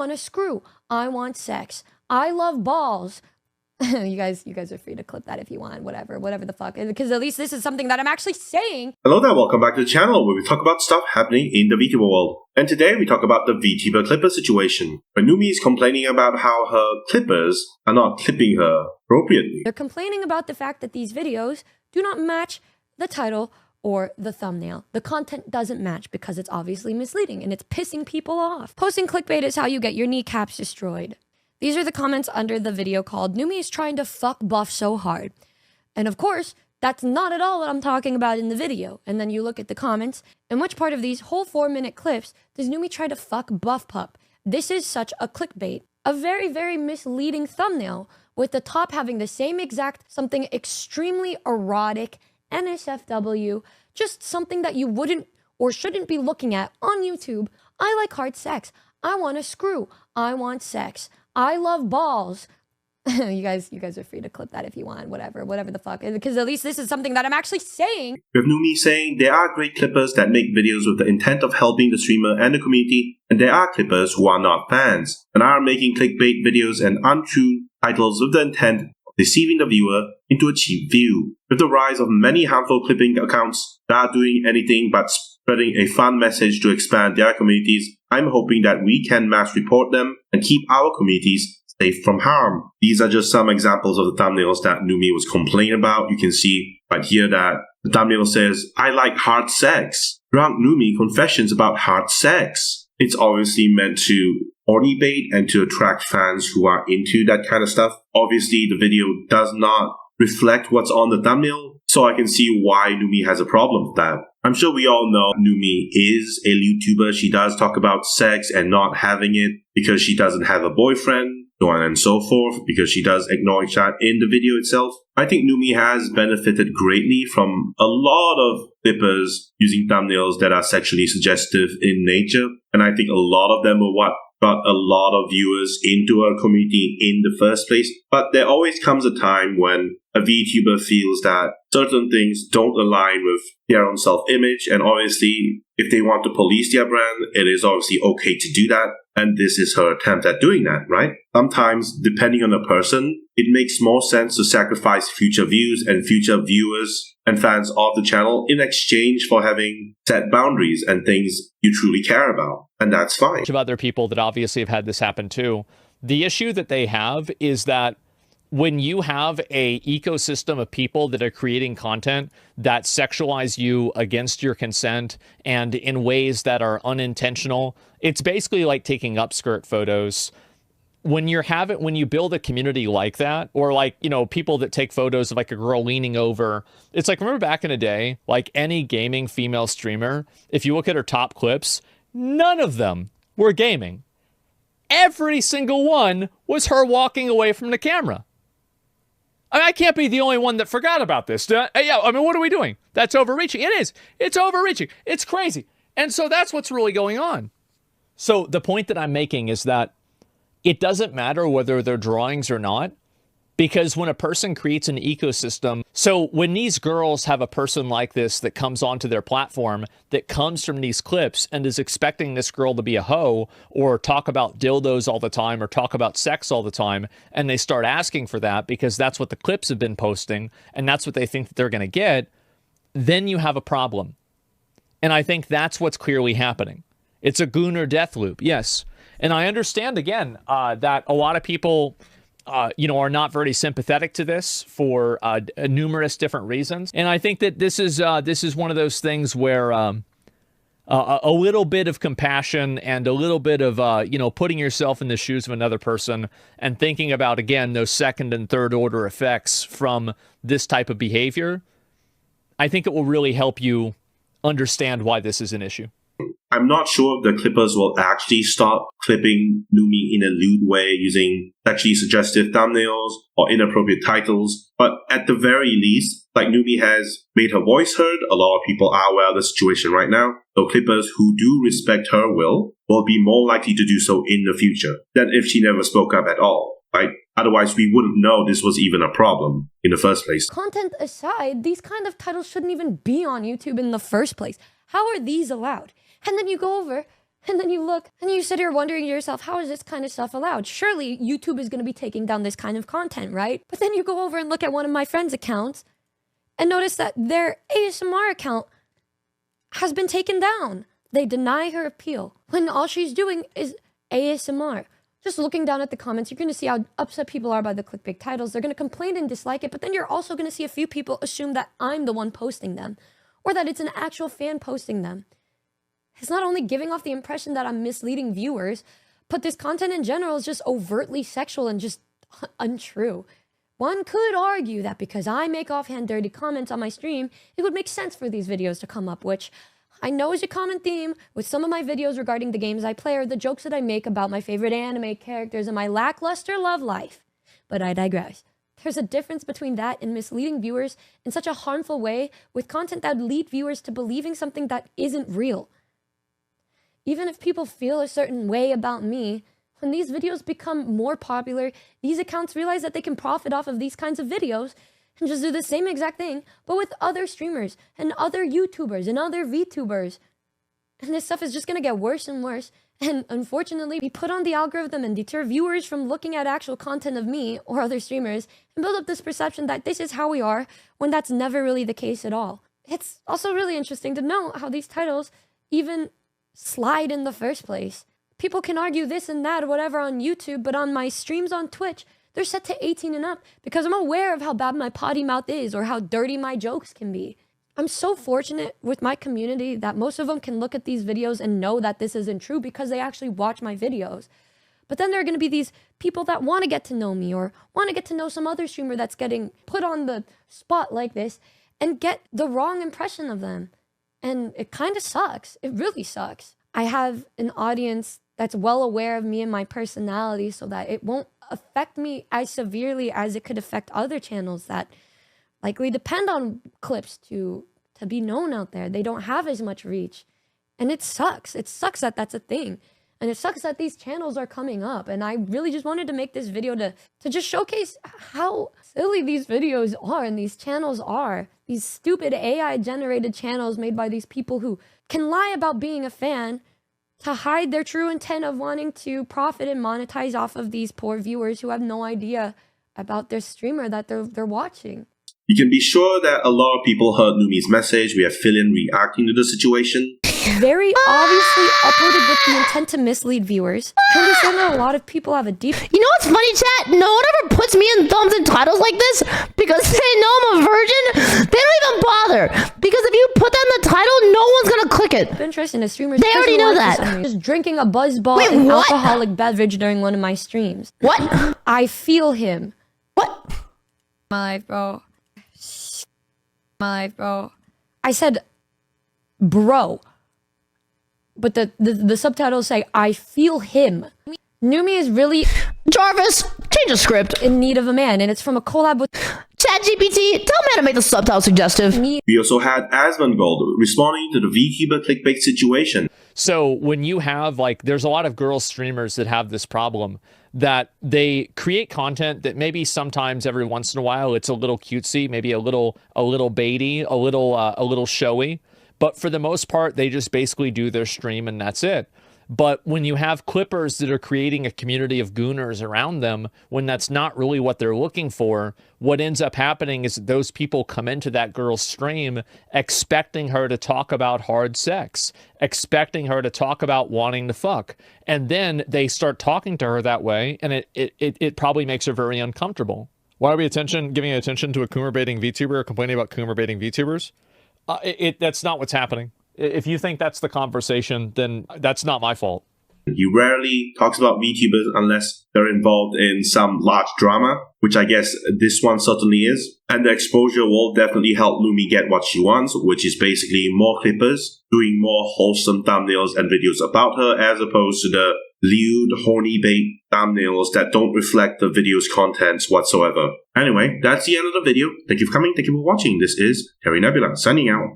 want to screw. I want sex. I love balls. you guys are free to clip that if you want, whatever the fuck. Because at least this is something that I'm actually saying. Hello there, welcome back to the channel where we talk about stuff happening in the VTuber world. And today we talk about the VTuber clipper situation, where Numi is complaining about how her clippers are not clipping her appropriately. They're complaining about the fact that these videos do not match the title or the thumbnail. The content doesn't match because it's obviously misleading and it's pissing people off. Posting clickbait is how you get your kneecaps destroyed. These are the comments under the video called "Numi is trying to fuck Buff so hard." And of course, that's not at all what I'm talking about in the video. And then you look at the comments, in which part of these whole 4-minute clips does Numi try to fuck Buff Pup? This is such a clickbait. A very, very misleading thumbnail, with the top having the same exact something extremely erotic, NSFW, just something that you wouldn't or shouldn't be looking at on YouTube. I like hard sex. I want to screw. I want sex. I love balls. you guys are free to clip that if you want, whatever the fuck. Because at least this is something that I'm actually saying. With Numi saying there are great clippers that make videos with the intent of helping the streamer and the community, and there are clippers who are not fans, and are making clickbait videos and untrue titles with the intent of deceiving the viewer into a cheap view. With the rise of many harmful clipping accounts that are doing anything but spreading a fun message to expand their communities, I'm hoping that we can mass report them and keep our communities safe from harm. These are just some examples of the thumbnails that Numi was complaining about. You can see right here that the thumbnail says, "I like hard sex. Drunk Numi confessions about hard sex." It's obviously meant to horny bait and to attract fans who are into that kind of stuff. Obviously, the video does not reflect what's on the thumbnail, so I can see why Numi has a problem with that. I'm sure we all know Numi is a YouTuber. She does talk about sex and not having it because she doesn't have a boyfriend, so on and so forth, because she does acknowledge that in the video itself. I think Numi has benefited greatly from a lot of clippers using thumbnails that are sexually suggestive in nature, and I think a lot of them are what got a lot of viewers into our community in the first place. But there always comes a time when a VTuber feels that certain things don't align with their own self-image, and obviously, if they want to police their brand, it is obviously okay to do that, and this is her attempt at doing that, right? Sometimes, depending on the person, it makes more sense to sacrifice future views and future viewers and fans of the channel in exchange for having set boundaries and things you truly care about, and that's fine. Of other people that obviously have had this happen too. The issue that they have is that when you have a ecosystem of people that are creating content that sexualize you against your consent and in ways that are unintentional, it's basically like taking upskirt photos. When you build a community like that, or like, you know, people that take photos of like a girl leaning over, it's like, remember back in the day, like any gaming female streamer, if you look at her top clips, none of them were gaming. Every single one was her walking away from the camera. I can't be the only one that forgot about this. Yeah, I mean, what are we doing? That's overreaching. It is. It's overreaching. It's crazy. And so that's what's really going on. So the point that I'm making is that it doesn't matter whether they're drawings or not, because when a person creates an ecosystem, so when these girls have a person like this that comes onto their platform, that comes from these clips and is expecting this girl to be a hoe or talk about dildos all the time or talk about sex all the time, and they start asking for that because that's what the clips have been posting and that's what they think that they're going to get, then you have a problem. And I think that's what's clearly happening. It's a Gooner death loop, yes. And I understand, again, that a lot of people are not very sympathetic to this for numerous different reasons. And I think that this is one of those things where a little bit of compassion and a little bit of, putting yourself in the shoes of another person and thinking about, again, those second and third order effects from this type of behavior, I think it will really help you understand why this is an issue. I'm not sure if the clippers will actually stop clipping Numi in a lewd way using sexually suggestive thumbnails or inappropriate titles, but at the very least, like Numi has made her voice heard, a lot of people are aware of the situation right now, so clippers who do respect her will be more likely to do so in the future than if she never spoke up at all, right? Otherwise, we wouldn't know this was even a problem in the first place. Content aside, these kind of titles shouldn't even be on YouTube in the first place. How are these allowed? And then you go over And then you look and you sit here wondering to yourself, how is this kind of stuff allowed? Surely YouTube is going to be taking down this kind of content, right? But then you go over and look at one of my friends' accounts and notice that their ASMR account has been taken down. They deny her appeal when all she's doing is ASMR. Just looking down at the comments, you're going to see how upset people are by the clickbait titles. They're going to complain and dislike it, but then you're also going to see a few people assume that I'm the one posting them or that it's an actual fan posting them. It's not only giving off the impression that I'm misleading viewers, but this content in general is just overtly sexual and just untrue. One could argue that because I make offhand dirty comments on my stream, it would make sense for these videos to come up, which I know is a common theme with some of my videos regarding the games I play or the jokes that I make about my favorite anime characters and my lackluster love life. But I digress. There's a difference between that and misleading viewers in such a harmful way with content that would lead viewers to believing something that isn't real. Even if people feel a certain way about me, when these videos become more popular, these accounts realize that they can profit off of these kinds of videos and just do the same exact thing, but with other streamers and other YouTubers and other Vtubers. And this stuff is just going to get worse and worse. And unfortunately, we put on the algorithm and deter viewers from looking at actual content of me or other streamers and build up this perception that this is how we are when that's never really the case at all. It's also really interesting to note how these titles even slide in the first place. People can argue this and that or whatever on YouTube, but on my streams on Twitch, they're set to 18 and up because I'm aware of how bad my potty mouth is or how dirty my jokes can be. I'm so fortunate with my community that most of them can look at these videos and know that this isn't true because they actually watch my videos. But then there are going to be these people that want to get to know me or want to get to know some other streamer that's getting put on the spot like this and get the wrong impression of them. And it kind of sucks. It really sucks. I have an audience that's well aware of me and my personality so that it won't affect me as severely as it could affect other channels that likely depend on clips to be known out there. They don't have as much reach. And it sucks. It sucks that that's a thing. And it sucks that these channels are coming up. And I really just wanted to make this video to just showcase how silly these videos are and these channels are. These stupid AI-generated channels made by these people who can lie about being a fan to hide their true intent of wanting to profit and monetize off of these poor viewers who have no idea about their streamer that they're watching. You can be sure that a lot of people heard Numi's message. We have Philin reacting to the situation. Very obviously uploaded with the intent to mislead viewers. I understand that a lot of people have a deep... You know what's funny, chat? No one ever puts me in thumbs and titles like this because they know I'm a virgin. They don't even bother. Because if you put that in the title, no one's gonna click it. It's interesting as streamers... They already know that. Just drinking a buzzball and alcoholic beverage during one of my streams. What? I feel him. What? My life, bro. My life, bro. I said, bro. But the subtitles say, I feel him. Numi is really... Jarvis, change the script. ...in need of a man, and it's from a collab with... ChatGPT, tell me how to make the subtitle suggestive. We also had Asmongold responding to the VTuber clickbait situation. So when you have, like, there's a lot of girl streamers that have this problem that they create content that maybe sometimes every once in a while it's a little cutesy, maybe a little baity, a little showy. But for the most part, they just basically do their stream and that's it. But when you have clippers that are creating a community of gooners around them, when that's not really what they're looking for, what ends up happening is those people come into that girl's stream expecting her to talk about hard sex, expecting her to talk about wanting to fuck. And then they start talking to her that way, and it probably makes her very uncomfortable. Why are we giving attention to a Coomer baiting VTuber or complaining about Coomer baiting VTubers? That's not what's happening. If you think that's the conversation, then that's not my fault. He rarely talks about VTubers unless they're involved in some large drama, which I guess this one certainly is. And the exposure will definitely help Numi get what she wants, which is basically more clippers, doing more wholesome thumbnails and videos about her, as opposed to the lewd, horny bait thumbnails that don't reflect the video's contents whatsoever. Anyway, that's the end of the video. Thank you for coming. Thank you for watching. This is Terry Nebula signing out.